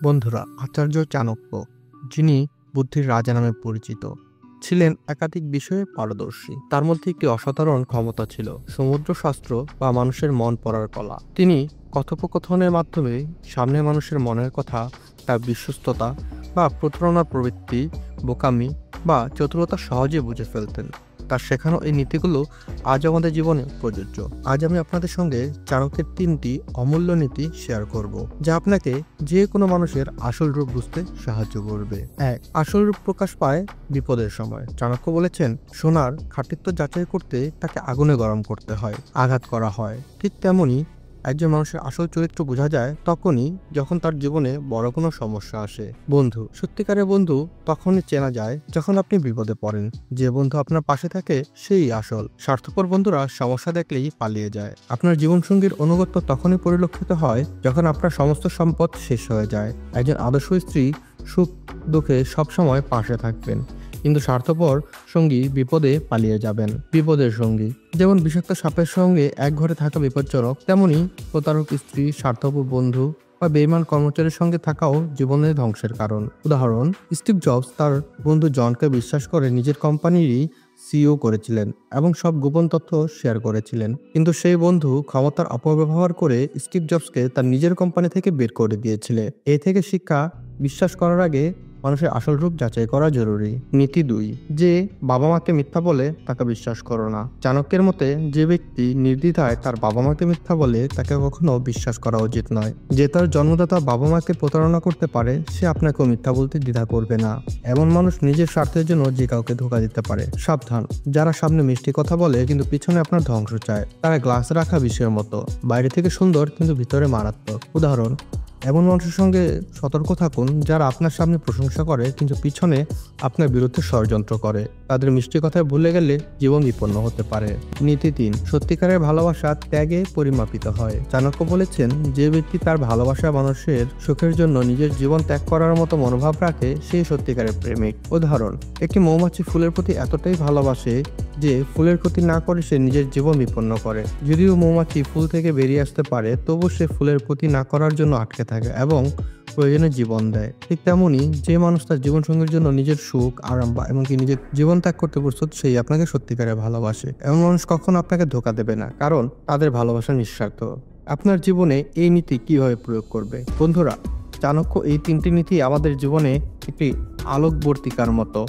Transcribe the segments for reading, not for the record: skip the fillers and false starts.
বন্ধুরা, আচার্য চাণক্য, যিনি বুদ্ধির রাজা নামে পরিচিত, ছিলেন একাধিক বিষয়ে পারদর্শী। তার মধ্যে একটি অসাধারণ ক্ষমতা ছিল সমুদ্রশাস্ত্র বা মানুষের মন পড়ার কলা। তিনি কথোপকথনের মাধ্যমে সামনের মানুষের মনের কথা, তার বিশ্বস্ততা বা প্রতারণার প্রবৃত্তি, বোকামি বা চতুরতা সহজে বুঝে ফেলতেন। তার শেখানো এই নীতিগুলো আজ আমাদের জীবনে প্রযোজ্য। আজ আমি আপনাদের সঙ্গে চাণক্যের 3টি অমূল্য নীতি শেয়ার করব, যা আপনাকে যে কোনো মানুষের আসল রূপ বুঝতে সাহায্য করবে। 1. আসল রূপ প্রকাশ পায় বিপদের সময়। চাণক্য বলেছেন, সোনার খাঁটিত্ব যাচাই করতে তাকে আগুনে গরম করতে হয়, আঘাত করা হয়। ঠিক তেমনি একজন মানুষের আসল চরিত্র বোঝা যায় তখনই যখন তার জীবনে বড় কোনো সমস্যা আসে। বন্ধু, সত্যিকারের বন্ধু তখনই চেনা যায় যখন আপনি বিপদে পড়েন। যে বন্ধু আপনার পাশে থাকে সেই আসল। স্বার্থপর বন্ধুরা সমস্যা দেখলেই পালিয়ে যায়। আপনার জীবনসঙ্গীর অনুগত্য তখনই পরিলক্ষিত হয় যখন আপনার সমস্ত সম্পদ শেষ হয়ে যায়। একজন আদর্শ স্ত্রী সুখ দুঃখে সবসময় পাশে থাকবেন, কিন্তু স্বার্থপর সঙ্গী বিপদে পালিয়ে যাবেন। বিপদের সঙ্গী যেমন বিষাক্ত সাপের সঙ্গে এক ঘরে থাকা বিপজ্জনক, তেমনি প্রতারক স্ত্রী, স্বার্থপর বন্ধু বা বেইমান কর্মচারীর সঙ্গে থাকাও জীবনের ধ্বংসের কারণ। উদাহরণ, স্টিভ জবস তার বন্ধু জনকে বিশ্বাস করে নিজের কোম্পানিরই সিইও করেছিলেন এবং সব গোপন তথ্য শেয়ার করেছিলেন, কিন্তু সেই বন্ধু ক্ষমতার অপব্যবহার করে স্টিভ জবসকে তার নিজের কোম্পানি থেকে বের করে দিয়েছিল। এ থেকে শিক্ষা, বিশ্বাস করার আগে মানুষের আসল রূপ যাচাই করা জরুরি। নীতি 2. যে বাবা মাকে মিথ্যা বলে তাকে বিশ্বাস করো না। চাণক্যের মতে, যে ব্যক্তি নির্দ্বিধায় তার বাবা মাকে মিথ্যা বলে তাকে কখনো বিশ্বাস করা উচিত নয়। যে তার জন্মদাতা বাবা মাকে প্রতারণা করতে পারে, সে আপনাকেও মিথ্যা বলতে দ্বিধা করবে না। এমন মানুষ নিজের স্বার্থের জন্য যে কাউকে ধোঁকা দিতে পারে। সাবধান, যারা সামনে মিষ্টি কথা বলে কিন্তু পিছনে আপনার ধ্বংস চায়। তারা গ্লাস রাখা বিষয়ের মতো, বাইরে থেকে সুন্দর কিন্তু ভিতরে মারাত্মক। উদাহরণ, এমন মানুষের সঙ্গে সতর্ক থাকুন যারা আপনার সামনে প্রশংসা করে কিন্তু পিছনে আপনার বিরুদ্ধে ষড়যন্ত্র করে। তাদের মিষ্টি কথায় ভুলে গেলে জীবন বিপন্ন হতে পারে। নীতি 3. সত্যিকারের ভালোবাসা ত্যাগে পরিমাপিত হয়। চাণক্য বলেছেন, যে ব্যক্তি তার ভালোবাসা মানুষের সুখের জন্য নিজের জীবন ত্যাগ করার মতো মনোভাব রাখে, সেই সত্যিকারের প্রেমিক। উদাহরণ, একটি মৌমাছি ফুলের প্রতি এতটাই ভালোবাসে যে ফুলের ক্ষতি না করে সে নিজের জীবন বিপন্ন করে। যদিও মৌমাছি ফুল থেকে বেরিয়ে আসতে পারে, তবু সে ফুলের ক্ষতি না করার জন্য আটকে থাকে এবং প্রয়োজনে জীবন দেয়। ঠিক তেমনি যে মানুষ তার জীবনসঙ্গীর জন্য নিজের সুখ, আরাম বা এমনকি নিজের জীবন ত্যাগ করতে প্রস্তুত, সেই আপনাকে সত্যিকারে ভালোবাসে। এমন মানুষ কখনো আপনাকে ধোঁকা দেবে না, কারণ তাদের ভালোবাসা নিঃস্বার্থ। আপনার জীবনে এই নীতি কিভাবে প্রয়োগ করবে? বন্ধুরা, চাণক্য এই 3টি নীতি আমাদের জীবনে একটি আলোকবর্তিকার মতো।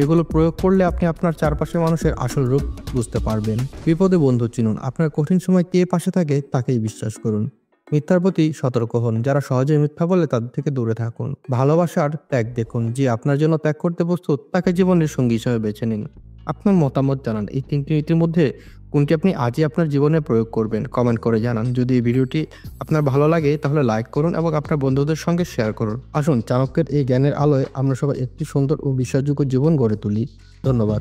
এগুলো প্রয়োগ করলে আপনি আপনার চারপাশের মানুষের আসল রূপ বুঝতে পারবেন। বিপদে বন্ধু চিনুন। আপনার কঠিন সময় কে পাশে থাকে তাকেই বিশ্বাস করুন। মিথ্যার প্রতি সতর্ক হন। যারা সহজে মিথ্যা বলে তাদের থেকে দূরে থাকুন। ভালোবাসার ত্যাগ দেখুন। যে আপনার জন্য ত্যাগ করতে প্রস্তুত তাকে জীবনের সঙ্গী হিসেবে বেছে নিন। আপনার মতামত জানান। এই 3টি নীতির মধ্যে কোনটি আপনি আজই আপনার জীবনে প্রয়োগ করবেন? কমেন্ট করে জানান। যদি এই ভিডিওটি আপনার ভালো লাগে তাহলে লাইক করুন এবং আপনার বন্ধুদের সঙ্গে শেয়ার করুন। আসুন, চাণক্যের এই জ্ঞানের আলোয় আমরা সবাই একটি সুন্দর ও বিশ্বাসযোগ্য জীবন গড়ে তুলি। ধন্যবাদ।